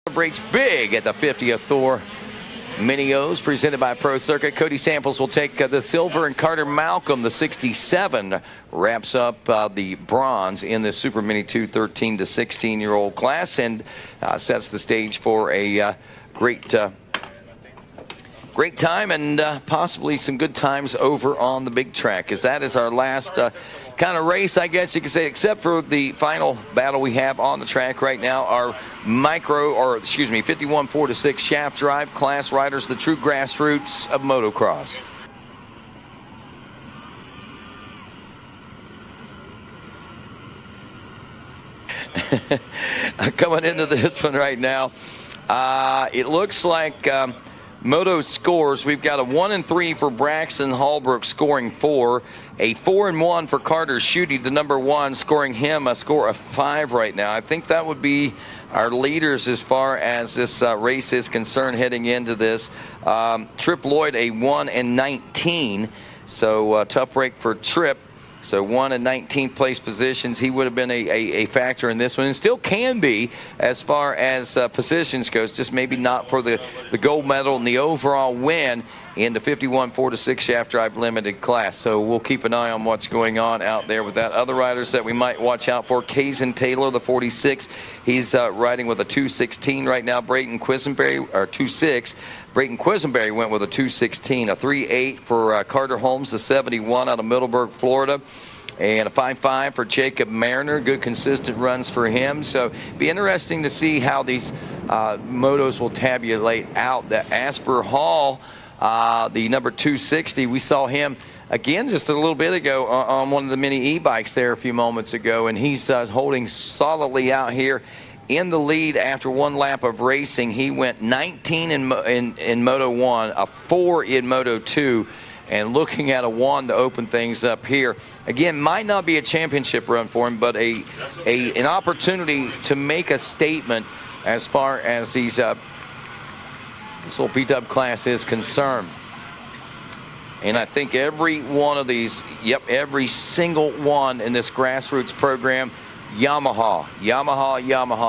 Celebrates big at the 50th Thor Mini-O's presented by Pro Circuit. Cody Samples will take the silver, and Carter Malcolm, the 67, wraps up the bronze in the Super Mini 2 13 to 16-year-old class, and sets the stage for a great time and possibly some good times over on the big track, as that is our last kind of race, I guess you could say, except for the final battle we have on the track right now. Our 51 4-6 shaft drive class riders, the true grassroots of motocross. Coming into this one right now, it looks like Moto scores. We've got a 1 and 3 for Braxton Hallbrook, scoring 4. A 4 and 1 for Carter Schutte, the number 1, scoring him a score of 5 right now. I think that would be our leaders as far as this race is concerned heading into this. Trip Lloyd, a 1 and 19. So tough break for Trip. So 1 and 19th place positions. He would have been a factor in this one, and still can be as far as positions goes, just maybe not for the gold medal and the overall win in the 51 4-6 shaft drive limited class. So we'll keep an eye on what's going on out there with that. Other riders that we might watch out for: Kaysen Taylor, the 46. He's riding with a 2:16 right now. Brayton Quisenberry, or 2:6. Brayton Quisenberry went with a 2:16. A 3:8 for Carter Holmes, the 71 out of Middleburg, Florida. And a 5.5 for Jacob Mariner. Good consistent runs for him. So be interesting to see how these motos will tabulate out. The Asper Hall, the number 260, we saw him again just a little bit ago on one of the mini e-bikes there a few moments ago, and he's holding solidly out here in the lead after one lap of racing. He went 19 in Moto 1, a 4 in Moto 2, and looking at a 1 to open things up here. Again, might not be a championship run for him, but an opportunity to make a statement as far as these this little B-Dub class is concerned. And I think every one of these, every single one in this grassroots program, Yamaha.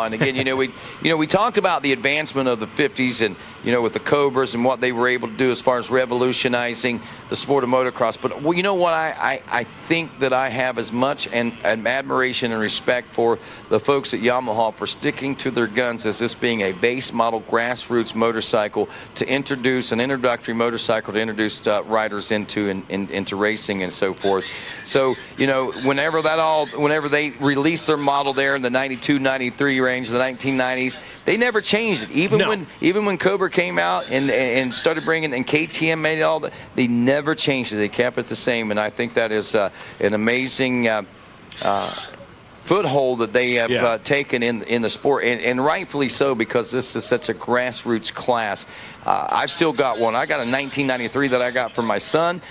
And again, we talked about the advancement of the 50s and, with the Cobras and what they were able to do as far as revolutionizing the sport of motocross. But you know what? I think that I have as much an admiration and respect for the folks at Yamaha for sticking to their guns as this being a base model grassroots motorcycle to introduce an introductory motorcycle to introduce riders into racing and so forth. So, whenever they released their model there in the 92, 93 range, the 1990s, they never changed it. Even when Cobra came out and started bringing, and KTM made it all, they never changed it. They kept it the same, and I think that is an amazing foothold that they have taken in the sport, and rightfully so, because this is such a grassroots class. I've still got one. I got a 1993 that I got from my son.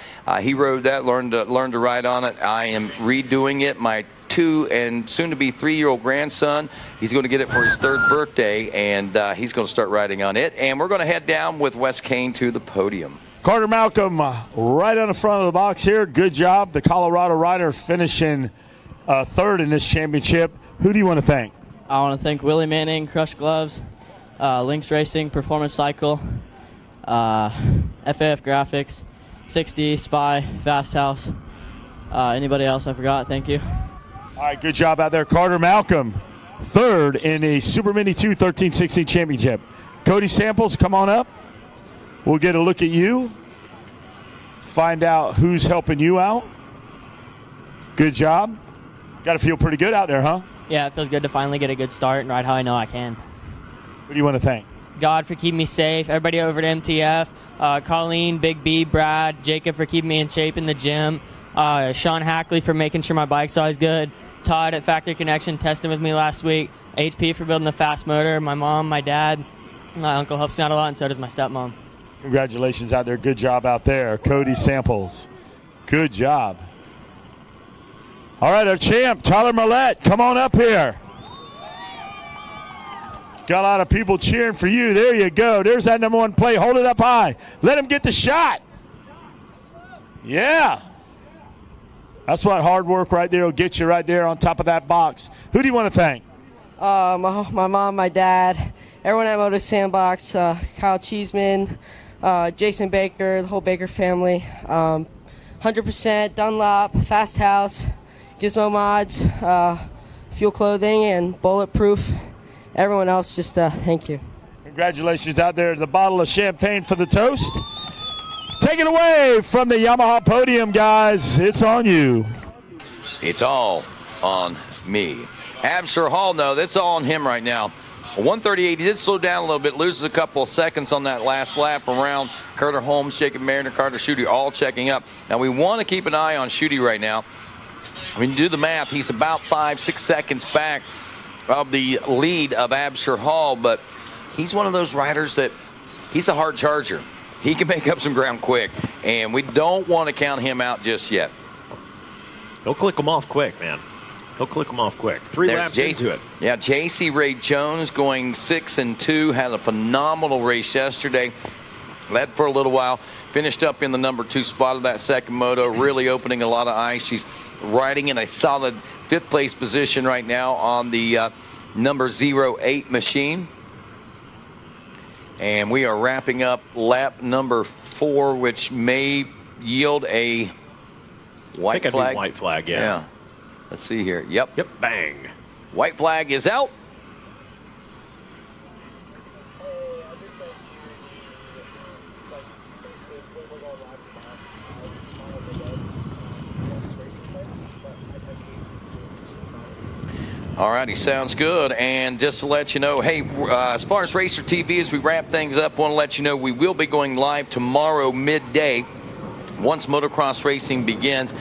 He rode that, learned to ride on it. I am redoing it. My 2 and soon to be 3-year-old grandson, he's going to get it for his 3rd birthday, and he's going to start riding on it. And we're going to head down with Wes Kane to the podium. Carter Malcolm right on the front of the box here. Good job. The Colorado rider finishing 3rd in this championship. Who do you want to thank? I want to thank Willie Manning, Crush Gloves, Lynx Racing, Performance Cycle, FAF Graphics, 6D, Spy, Fast House. Anybody else I forgot? Thank you. All right, good job out there. Carter Malcolm, 3rd in a Super Mini 2 13-16 championship. Cody Samples, come on up. We'll get a look at you, find out who's helping you out. Good job. Got to feel pretty good out there, huh? Yeah, it feels good to finally get a good start and ride how I know I can. Who do you want to thank? God for keeping me safe, everybody over at MTF, Colleen, Big B, Brad, Jacob for keeping me in shape in the gym, Sean Hackley for making sure my bike's always good, Todd at Factory Connection testing with me last week, HP for building the fast motor, my mom, my dad, my uncle helps me out a lot, and so does my stepmom. Congratulations out there. Good job out there. Cody Samples. Good job. All right, our champ, Tyler Millette, come on up here. Got a lot of people cheering for you. There you go. There's that number 1 play. Hold it up high. Let him get the shot. Yeah. That's what hard work right there will get you right there on top of that box. Who do you want to thank? My mom, my dad, everyone at Moto Sandbox, Kyle Cheeseman, Jason Baker, the whole Baker family, 100% Dunlop, Fast House, Gizmo Mods, Fuel Clothing, and Bulletproof. Everyone else, just thank you. Congratulations out there. The bottle of champagne for the toast. Take it away from the Yamaha podium, guys. It's on you. It's all on me. Absher Hall, no, that's all on him right now. 138, he did slow down a little bit, loses a couple of seconds on that last lap around Carter Holmes, Jacob Mariner, Carter Schutte, all checking up. Now, we want to keep an eye on Schutte right now. When you do the math, he's about 5-6 seconds back of the lead of Absher Hall, but he's one of those riders that he's a hard charger. He can make up some ground quick, and we don't want to count him out just yet. He'll click them off quick, man. He'll click them off quick. Three laps into it. Yeah, J.C. Ray Jones going 6-2, had a phenomenal race yesterday. Led for a little while, finished up in the number 2 spot of that second moto, really opening a lot of ice. She's riding in a solid 5th place position right now on the number 08 machine. And we are wrapping up lap number 4, which may yield a white flag. White flag, yeah. Let's see here. Yep. Bang. White flag is out. All righty, sounds good. And just to let you know, hey, as far as Racer TV, as we wrap things up, want to let you know we will be going live tomorrow midday once motocross racing begins.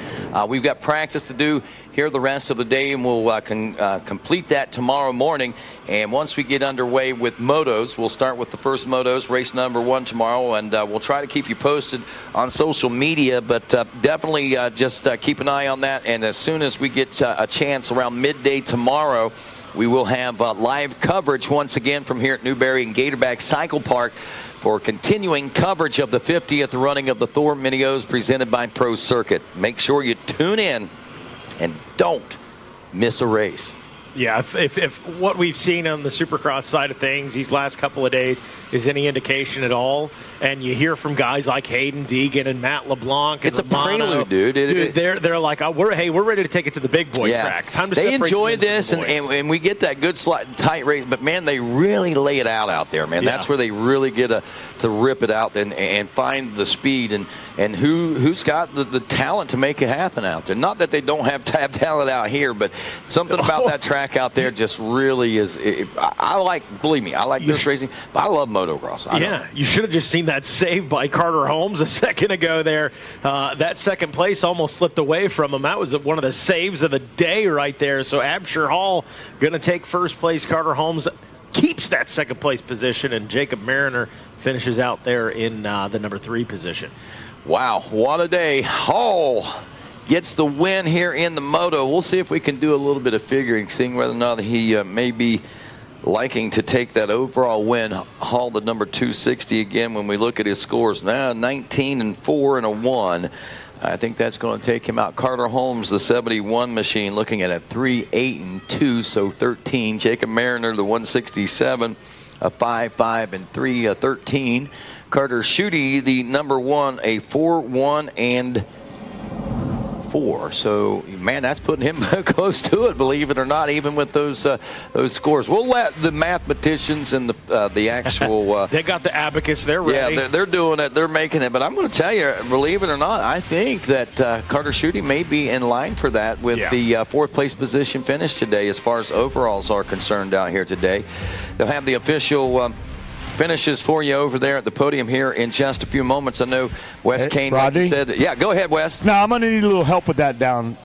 We've got practice to do here the rest of the day, and we'll complete that tomorrow morning. And once we get underway with motos, we'll start with the first motos, race number 1 tomorrow, and we'll try to keep you posted on social media, but definitely just keep an eye on that. And as soon as we get a chance around midday tomorrow, we will have live coverage once again from here at Newberry and Gatorback Cycle Park for continuing coverage of the 50th running of the Thor Mini-O's presented by Pro Circuit. Make sure you tune in and don't miss a race. Yeah, if what we've seen on the Supercross side of things these last couple of days is any indication at all, and you hear from guys like Hayden Deegan and Matt LeBlanc, it's and a prelude, dude. They're like, we're ready to take it to the big boy track. Time to they enjoy this, and we get that good tight race. But man, they really lay it out there, man. Yeah. That's where they really get to rip it out and find the speed and who's got the talent to make it happen out there. Not that they don't have talent out here, but something about that track out there just really is. Believe me, I like this racing, but I love motocross. You should have just seen that save by Carter Holmes a second ago there. That second place almost slipped away from him. That was one of the saves of the day right there. So Absher Hall going to take first place. Carter Holmes keeps that second place position, and Jacob Mariner finishes out there in the number 3 position. Wow, what a day. Hall gets the win here in the moto. We'll see if we can do a little bit of figuring, seeing whether or not he may be liking to take that overall win. Hall, the number 260 again when we look at his scores. Now 19-4 and a 1. I think that's going to take him out. Carter Holmes, the 71 machine, looking at a 3-8-2, so 13. Jacob Mariner, the 167, a 5-5 and 3, a 13. Carter Schutte, the number 1, a 4-1 and 4. So, man, that's putting him close to it, believe it or not, even with those scores. We'll let the mathematicians and the actual they got the abacus. They're ready. Yeah, they're doing it. They're making it. But I'm going to tell you, believe it or not, I think that Carter Schutte may be in line for that with the 4th place position finish today as far as overalls are concerned out here today. They'll have the official finishes for you over there at the podium here in just a few moments. I know Wes Kane said, yeah, go ahead, Wes. No, I'm going to need a little help with that down